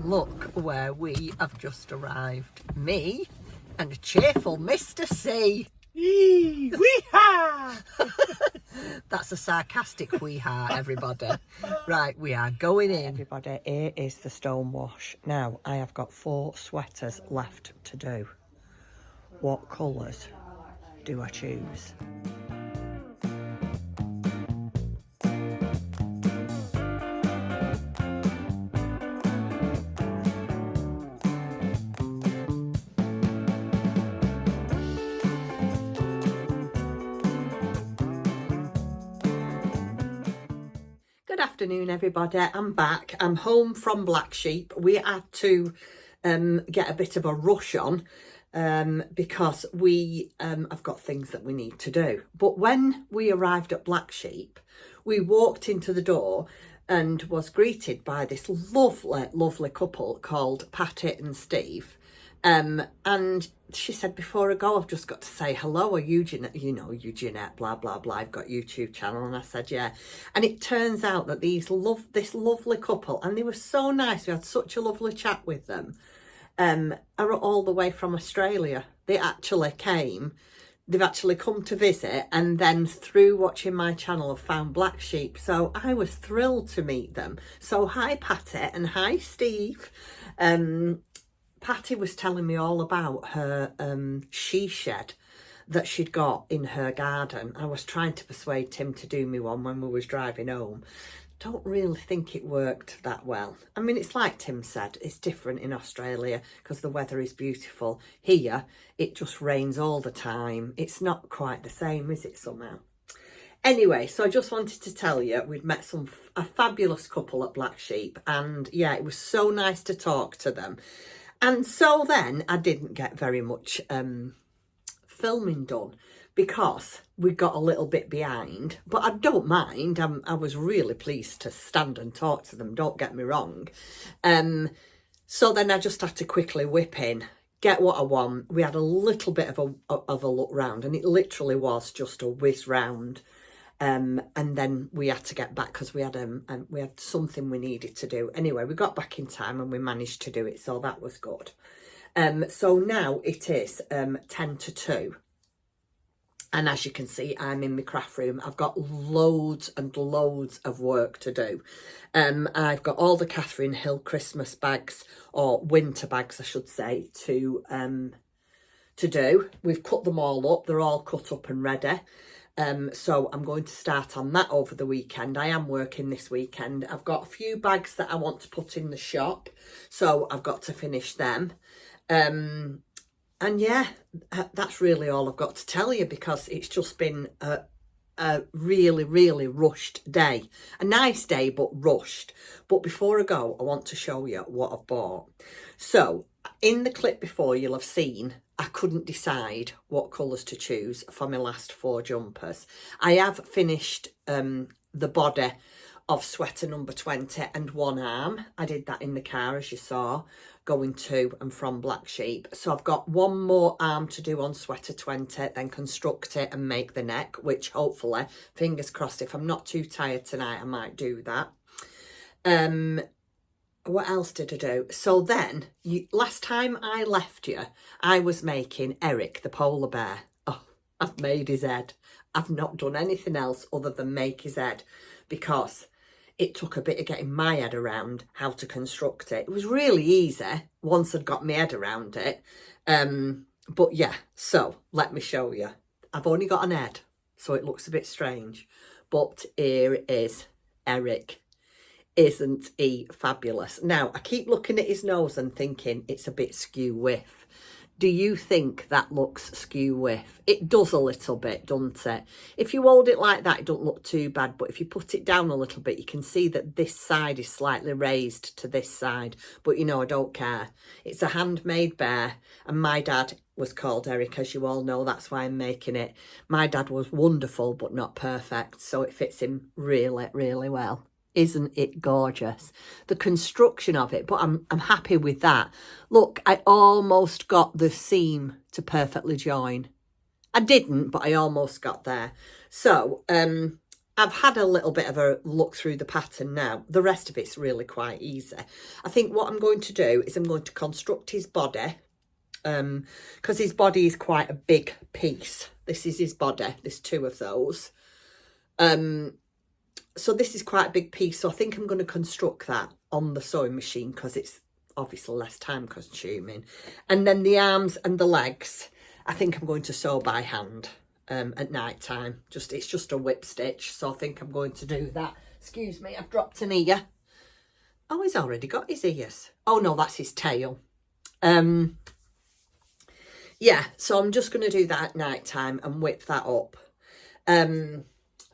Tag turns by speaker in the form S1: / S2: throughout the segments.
S1: Look where we have just arrived. Me and a cheerful Mr. C.
S2: Wee-ha!
S1: That's a sarcastic wee-ha, everybody. Right, we are going in.
S3: Everybody, here is the stonewash. Now, I have got 4 sweaters left to do. What colours do I choose?
S1: Good afternoon, everybody. I'm back. I'm home from Blacksheep. We had to get a bit of a rush on because we have got things that we need to do. But when we arrived at Blacksheep, we walked into the door and was greeted by this lovely, lovely couple called Patty and Steve. And she said, before I go, I've just got to say hello. Are you Jeanette? You know, you Jeanette, blah, blah, blah. I've got a YouTube channel. And I said, yeah. And it turns out that this lovely couple, and they were so nice. We had such a lovely chat with them, are all the way from Australia. They actually came. They've actually come to visit, and then through watching my channel have found Blacksheep. So I was thrilled to meet them. So hi, Patty, and hi, Steve. Patty was telling me all about her she shed that she'd got in her garden. I was trying to persuade Tim to do me one when we was driving home. Don't really think it worked that well. I mean, it's like Tim said, it's different in Australia because the weather is beautiful. Here, it just rains all the time. It's not quite the same, is it, somehow? Anyway, so I just wanted to tell you, we'd met a fabulous couple at Blacksheep, and yeah, it was so nice to talk to them. And so then I didn't get very much filming done because we got a little bit behind. But I don't mind. I was really pleased to stand and talk to them, don't get me wrong. So then I just had to quickly whip in, get what I want. We had a little bit of a look round, and it literally was just a whiz round. And then we had to get back because we had something we needed to do. Anyway, we got back in time and we managed to do it, so that was good. So now it is 10 to 2. And as you can see, I'm in my craft room. I've got loads and loads of work to do. I've got all the Catherine Hill Christmas bags, or winter bags, I should say, to do. We've cut them all up. They're all cut up and ready. So I'm going to start on that over the weekend. I am working this weekend. I've got a few bags that I want to put in the shop, so I've got to finish them. And yeah, that's really all I've got to tell you because it's just been a really, really rushed day. A nice day, but rushed. But before I go, I want to show you what I've bought. So in the clip before, you'll have seen I couldn't decide what colours to choose for my last 4 jumpers. I have finished the body of sweater number 20 and one arm. I did that in the car, as you saw, going to and from Blacksheep. So I've got one more arm to do on sweater 20, then construct it and make the neck, which hopefully, fingers crossed, if I'm not too tired tonight, I might do that. What else did I do? So then, last time I left you, I was making Eric, the polar bear. Oh, I've made his head. I've not done anything else other than make his head because it took a bit of getting my head around how to construct it. It was really easy once I'd got my head around it. But yeah, so let me show you. I've only got an head, so it looks a bit strange. But here it is, Eric. Isn't he fabulous? Now, I keep looking at his nose and thinking it's a bit skew whiff. Do you think that looks skew whiff? It does a little bit, doesn't it? If you hold it like that, it don't look too bad. But if you put it down a little bit, you can see that this side is slightly raised to this side. But, you know, I don't care. It's a handmade bear. And my dad was called Eric, as you all know. That's why I'm making it. My dad was wonderful, but not perfect. So it fits him really, really well. Isn't it gorgeous? The construction of it, but I'm happy with that. Look, I almost got the seam to perfectly join. I didn't, but I almost got there. So I've had a little bit of a look through the pattern now. The rest of it's really quite easy. I think what I'm going to do is I'm going to construct his body, because his body is quite a big piece. This is his body. There's two of those. So this is quite a big piece. So I think I'm going to construct that on the sewing machine because it's obviously less time consuming. And then the arms and the legs, I think I'm going to sew by hand. At night time, it's just a whip stitch, so I think I'm going to do that. Excuse me, I've dropped an ear. Oh, he's already got his ears. Oh no, that's his tail. Yeah, so I'm just going to do that at night time and whip that up.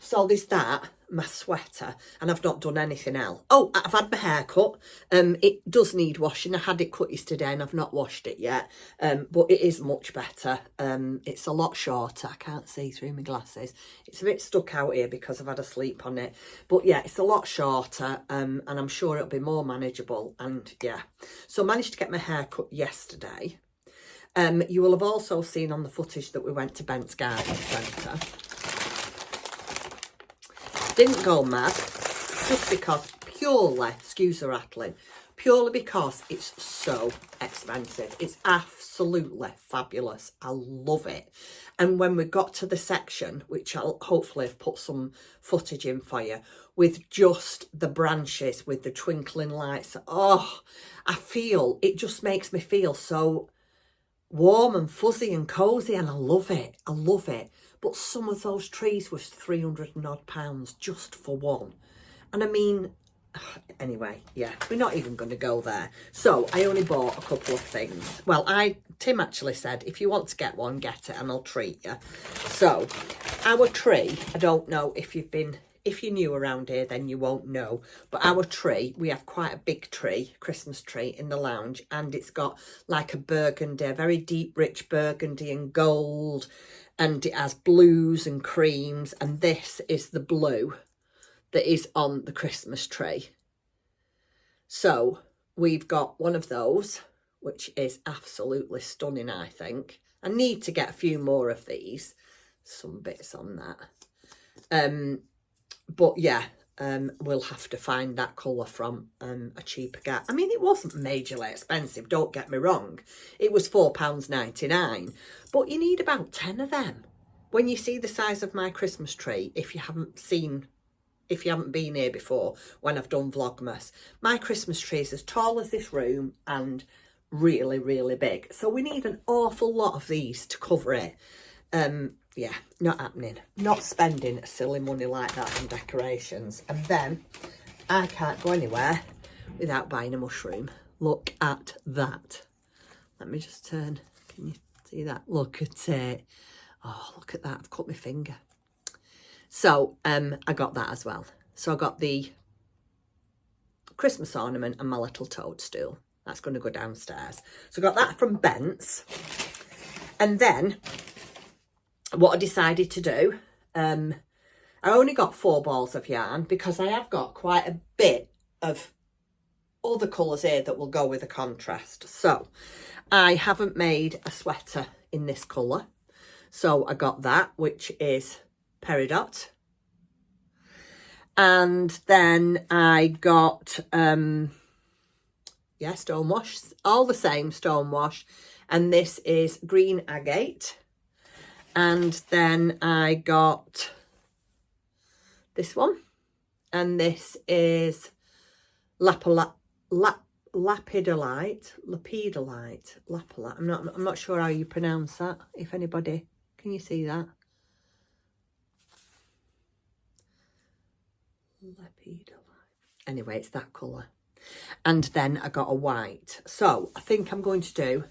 S1: So there's that, my sweater, and I've not done anything else. Oh, I've had my hair cut. It does need washing. I had it cut yesterday and I've not washed it yet. But it is much better. It's a lot shorter. I can't see through my glasses. It's a bit stuck out here because I've had a sleep on it. But yeah, it's a lot shorter, and I'm sure it'll be more manageable. And yeah, so I managed to get my hair cut yesterday. You will have also seen on the footage that we went to Bent's Garden Centre. Didn't go mad, just because purely, excuse the rattling, purely because it's so expensive. It's absolutely fabulous. I love it. And when we got to the section, which I'll hopefully have put some footage in for you, with just the branches, with the twinkling lights, oh, it just makes me feel so warm and fuzzy and cosy, and I love it. I love it. But some of those trees was £300 and odd just for one. And I mean, anyway, yeah, we're not even going to go there. So I only bought a couple of things. Well, Tim actually said, if you want to get one, get it and I'll treat you. So our tree, I don't know if you're new around here, then you won't know. But our tree, we have quite a big tree, Christmas tree in the lounge. And it's got like a burgundy, a very deep, rich burgundy and gold. And it has blues and creams. And this is the blue that is on the Christmas tree. So we've got one of those, which is absolutely stunning, I think. I need to get a few more of these. Some bits on that. But yeah, we'll have to find that colour from a cheaper guy. I mean, it wasn't majorly expensive, don't get me wrong. It was £4.99. But you need about 10 of them. When you see the size of my Christmas tree, if you haven't been here before when I've done Vlogmas, my Christmas tree is as tall as this room and really, really big. So we need an awful lot of these to cover it. Yeah, not happening. Not spending silly money like that on decorations. And then I can't go anywhere without buying a mushroom. Look at that. Let me just turn. Can you see that? Look at it. Oh, look at that. I've cut my finger. So I got that as well. So I got the Christmas ornament and my little toadstool. That's going to go downstairs. So I got that from Bent's. And then what I decided to do, I only got 4 balls of yarn because I have got quite a bit of other colours here that will go with the contrast. So I haven't made a sweater in this colour. So I got that, which is peridot. And then I got, stonewash, all the same stonewash. And this is green agate. And then I got this one. And this is lapidolite. I'm not sure how you pronounce that. If anybody, can you see that? Lapidolite. Anyway, it's that colour. And then I got a white. So I think I'm going to do,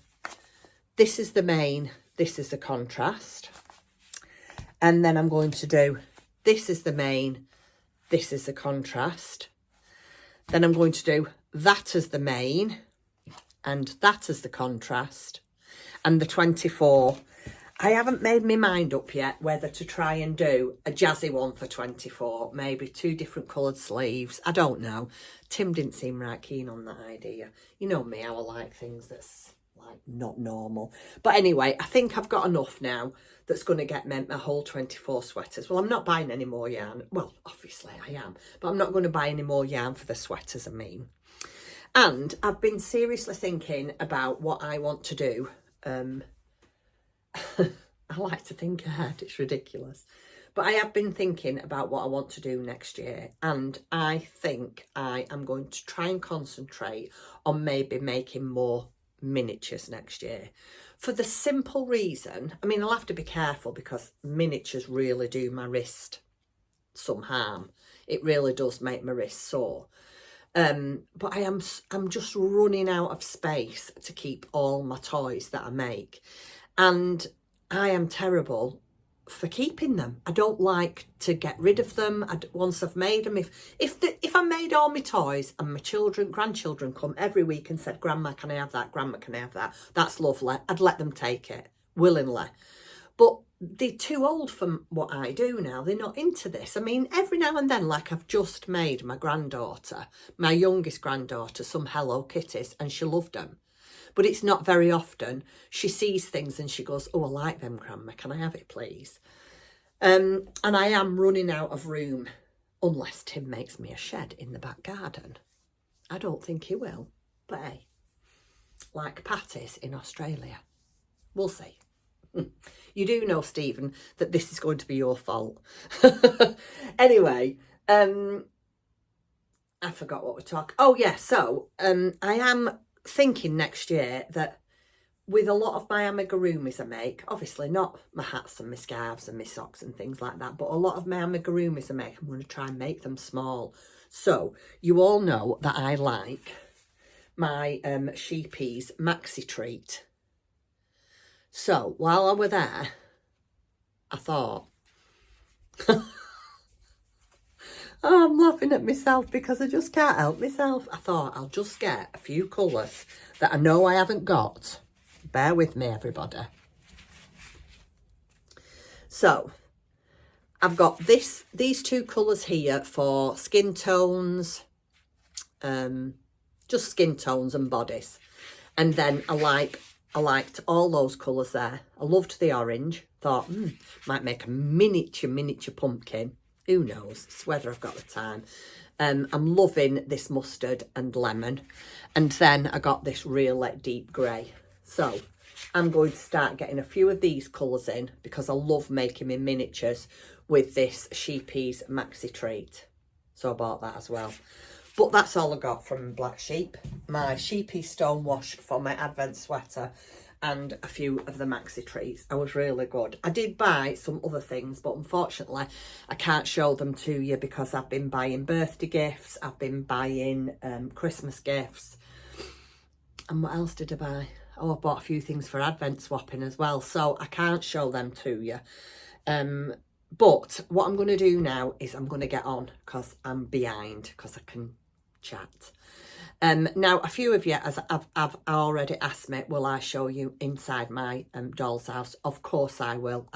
S1: this is the main, this is the contrast. And then I'm going to do, this is the main, this is the contrast. Then I'm going to do that as the main and that as the contrast. And the 24. I haven't made my mind up yet whether to try and do a jazzy one for 24. Maybe 2 different coloured sleeves. I don't know. Tim didn't seem right keen on that idea. You know me, how I like things that's like not normal. But anyway, I think I've got enough now that's going to get me my whole 24 sweaters. Well, I'm not buying any more yarn. Well, obviously I am, but I'm not going to buy any more yarn for the sweaters, I mean. And I've been seriously thinking about what I want to do. I like to think ahead, it's ridiculous. But I have been thinking about what I want to do next year, and I think I am going to try and concentrate on maybe making more miniatures next year. For the simple reason, I mean, I'll have to be careful because miniatures really do my wrist some harm. It really does make my wrist sore. But I'm just running out of space to keep all my toys that I make. And I am terrible for keeping them. I don't like to get rid of them once I've made them. If I made all my toys and my grandchildren come every week and said, Grandma, can I have that? Grandma, can I have that? That's lovely. I'd let them take it willingly. But they're too old for what I do now. They're not into this. I mean, every now and then, like I've just made my granddaughter, my youngest granddaughter, some Hello Kitties, and she loved them. But it's not very often. She sees things and she goes, oh, I like them, Grandma. Can I have it, please? And I am running out of room, unless Tim makes me a shed in the back garden. I don't think he will. But hey, like Patty's in Australia. We'll see. You do know, Stephen, that this is going to be your fault. Anyway, I forgot what we're talking. Oh, yeah. So I am thinking next year that with a lot of my amigurumis I make, obviously not my hats and my scarves and my socks and things like that, but a lot of my amigurumis I make, I'm going to try and make them small. So you all know that I like my Sheepies Maxi Treat. So while I were there, I thought, oh, I'm laughing at myself because I just can't help myself. I thought I'll just get a few colours that I know I haven't got. Bear with me, everybody. So I've got these two colours here for skin tones, just skin tones and bodies. And then I liked all those colours there. I loved the orange. Thought, might make a miniature pumpkin. Who knows? It's whether I've got the time. I'm loving this mustard and lemon. And then I got this real deep grey. So I'm going to start getting a few of these colours in because I love making my miniatures with this Sheepies Maxi Treat. So I bought that as well. But that's all I got from Blacksheep. My Sheepy Stonewash for my Advent sweater and a few of the Maxi Treats. I was really good. I did buy some other things, but unfortunately I can't show them to you because I've been buying birthday gifts. I've been buying Christmas gifts. And what else did I buy? Oh, I bought a few things for Advent swapping as well. So I can't show them to you. But what I'm going to do now is I'm going to get on because I'm behind because I can chat. Now, a few of you have already asked me, will I show you inside my doll's house? Of course I will.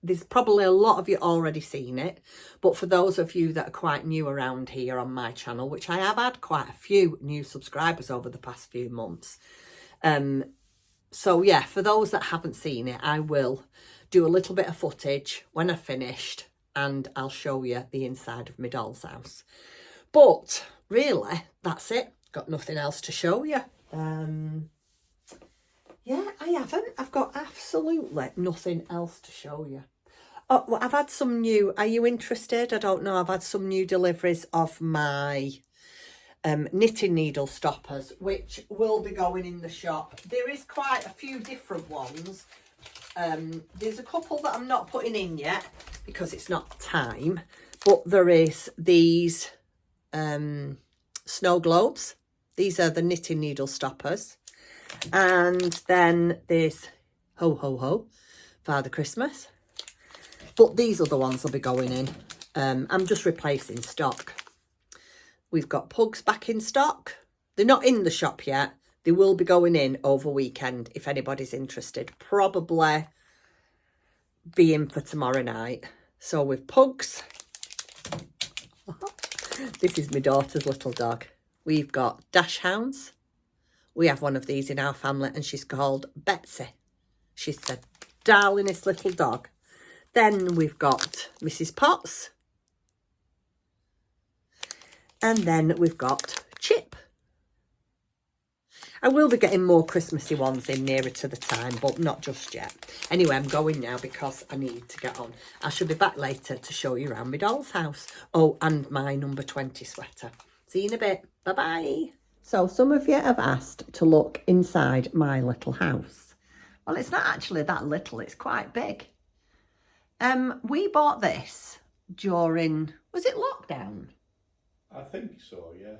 S1: There's probably a lot of you already seen it, but for those of you that are quite new around here on my channel, which I have had quite a few new subscribers over the past few months. So yeah, for those that haven't seen it, I will do a little bit of footage when I've finished and I'll show you the inside of my doll's house. But really, that's it. Got nothing else to show you. Yeah, I haven't. I've got absolutely nothing else to show you. Oh, well, I've had some new, are you interested? I don't know. I've had some new deliveries of my knitting needle stoppers, which will be going in the shop. There is quite a few different ones. There's a couple that I'm not putting in yet because it's not time, but there is these snow globes. These are the knitting needle stoppers. And then there's Ho Ho Ho, Father Christmas. But these other ones will be going in. I'm just replacing stock. We've got pugs back in stock. They're not in the shop yet. They will be going in over weekend if anybody's interested. Probably be in for tomorrow night. So with pugs, this is my daughter's little dog. We've got dash hounds. We have one of these in our family and she's called Betsy. She's the darlingest little dog. Then we've got Mrs. Potts. And then we've got Chip. I will be getting more Christmassy ones in nearer to the time, but not just yet. Anyway, I'm going now because I need to get on. I shall be back later to show you around my doll's house. Oh, and my number 20 sweater. See you in a bit. Bye-bye. So some of you have asked to look inside my little house. Well, it's not actually that little. It's quite big. We bought this during, was it lockdown?
S2: I think so, yeah.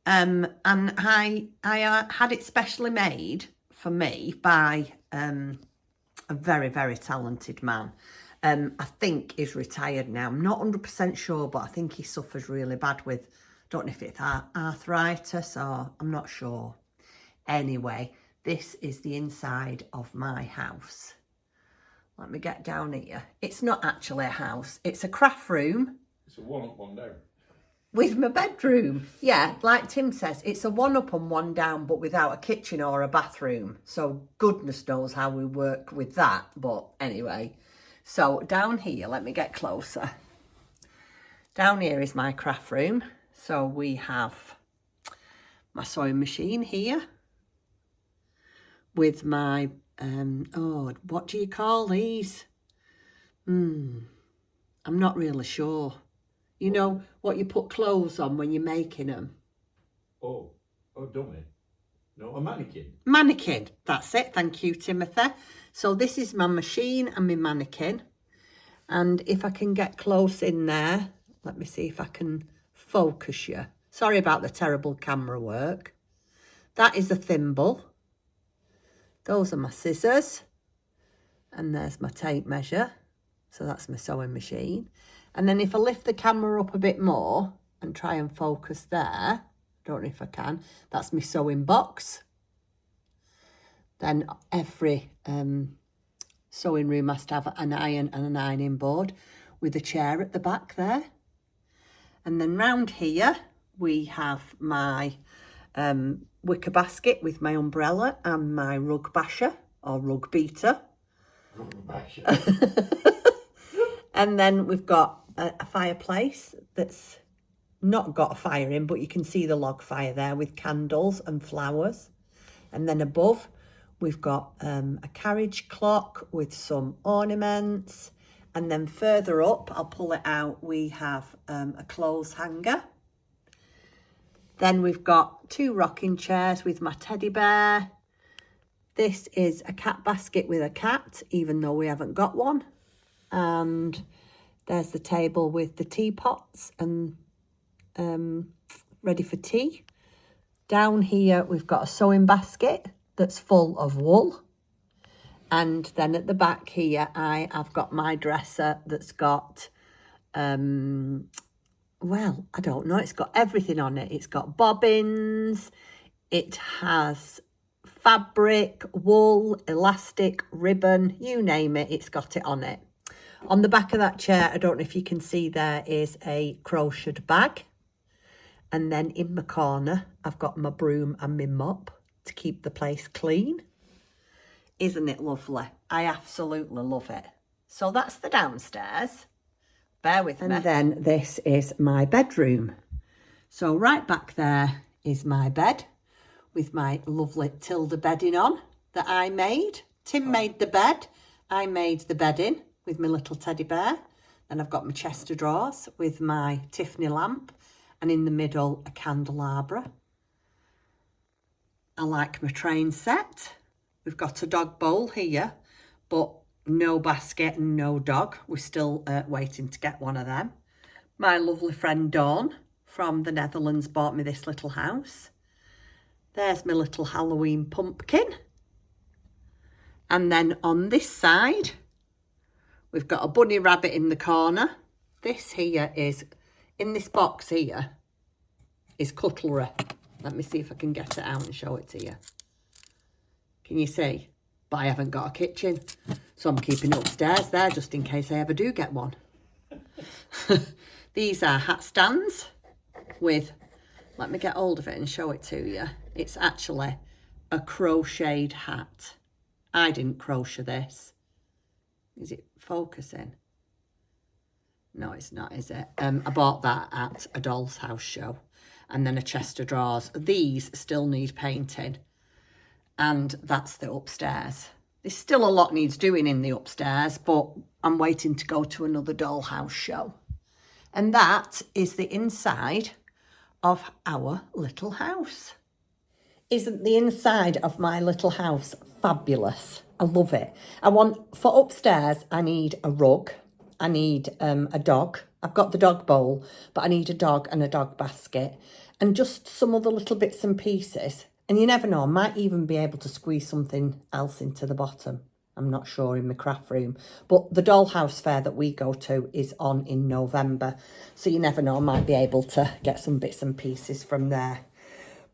S1: And I had it specially made for me by a very, very talented man. I think he's retired now. I'm not 100% sure, but I think he suffers really bad with, don't know if it's arthritis or I'm not sure. Anyway, this is the inside of my house. Let me get down here. It's not actually a house. It's a craft room.
S2: It's a one up, one down.
S1: With my bedroom. Yeah, like Tim says, it's a one up and one down, but without a kitchen or a bathroom. So goodness knows how we work with that. But anyway, so down here, let me get closer. Down here is my craft room. So we have my sewing machine here with my, what do you call these? I'm not really sure. You know what you put clothes on when you're making them?
S2: Oh, dummy. No, a mannequin.
S1: Mannequin, that's it. Thank you, Timothy. So this is my machine and my mannequin. And if I can get close in there, let me see if I can focus you. Sorry about the terrible camera work. That is a thimble. Those are my scissors. And there's my tape measure. So that's my sewing machine. And then if I lift the camera up a bit more and try and focus there, don't know if I can, that's my sewing box. Then every sewing room has to have an iron and an ironing board with a chair at the back there. And then round here, we have my wicker basket with my umbrella and my rug basher or rug beater.
S2: Rug basher.
S1: And then we've got a fireplace that's not got a fire in, but you can see the log fire there with candles and flowers. And then above, we've got a carriage clock with some ornaments. And then further up, I'll pull it out, we have a clothes hanger. Then we've got 2 rocking chairs with my teddy bear. This is a cat basket with a cat, even though we haven't got one. And there's the table with the teapots and ready for tea. Down here, we've got a sewing basket that's full of wool. And then at the back here, I have got my dresser that's got, well, I don't know. It's got everything on it. It's got bobbins. It has fabric, wool, elastic, ribbon, you name it. It's got it on it. On the back of that chair, I don't know if you can see, there is a crocheted bag. And then in my corner, I've got my broom and my mop to keep the place clean. Isn't it lovely? I absolutely love it. So that's the downstairs. Bear with me. And then this is my bedroom. So right back there is my bed with my lovely Tilda bedding on that I made. Tim made the bed. I made the bedding with my little teddy bear. Then I've got my chest of drawers with my Tiffany lamp, and in the middle a candelabra. I like my train set. We've got a dog bowl here, but no basket and no dog. We're still waiting to get one of them. My lovely friend Dawn from the Netherlands bought me this little house. There's my little Halloween pumpkin. And then on this side, we've got a bunny rabbit in the corner. This here is, in this box here, is cutlery. Let me see if I can get it out and show it to you. Can you see? But I haven't got a kitchen, so I'm keeping it upstairs there just in case I ever do get one. These are hat stands with
S3: Let me get hold of it and show it to you. It's actually a crocheted hat. I didn't crochet this. Is it focusing? No, it's not, is it? I bought that at a Doll's House show. And then a chest of drawers. These still need painting. And that's the upstairs. There's still a lot needs doing in the upstairs, but I'm waiting to go to another Dollhouse show. And that is the inside of our little house. Isn't the inside of my little house fabulous? I love it. For upstairs, I need a rug. I need a dog. I've got the dog bowl, but I need a dog and a dog basket and just some other little bits and pieces. And you never know, I might even be able to squeeze something else into the bottom. I'm not sure in my craft room. But the Dollhouse fair that we go to is on in November. So you never know, I might be able to get some bits and pieces from there.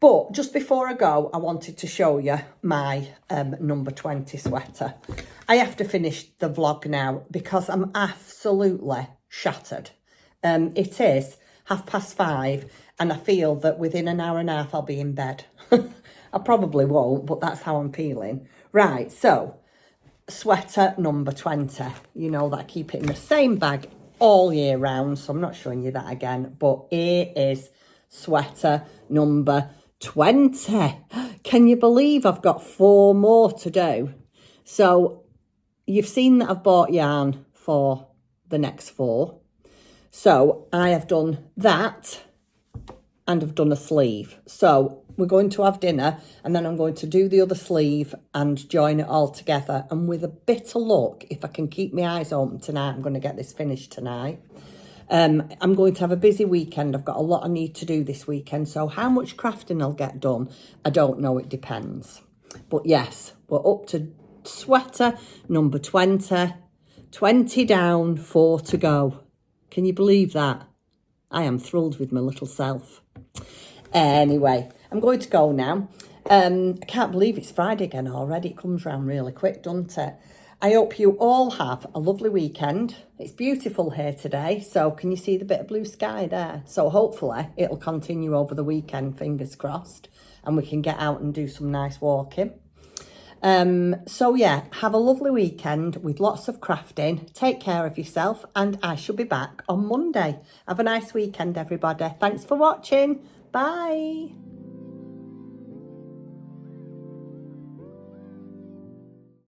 S3: But just before I go, I wanted to show you my number 20 sweater. I have to finish the vlog now because I'm absolutely shattered. It is 5:30 and I feel that within an hour and a half I'll be in bed. I probably won't, but that's how I'm feeling. Right, so sweater number 20. You know that I keep it in the same bag all year round, so I'm not showing you that again. But here is sweater number 20. Can you believe I've got 4 more to do? So you've seen that I've bought yarn for the next 4. So I have done that and I've done a sleeve. So we're going to have dinner and then I'm going to do the other sleeve and join it all together. And with a bit of luck, if I can keep my eyes open tonight, I'm going to get this finished tonight. I'm going to have a busy weekend. I've got a lot I need to do this weekend. So how much crafting I'll get done, I don't know. It depends. But yes, we're up to sweater number 20. 20 down, 4 to go. Can you believe that? I am thrilled with my little self. Anyway, I'm going to go now. I can't believe it's Friday again already. It comes round really quick, doesn't it? I hope you all have a lovely weekend. It's beautiful here today. So can you see the bit of blue sky there? So hopefully it'll continue over the weekend, fingers crossed. And we can get out and do some nice walking. So yeah, have a lovely weekend with lots of crafting. Take care of yourself and I shall be back on Monday. Have a nice weekend, everybody. Thanks for watching. Bye.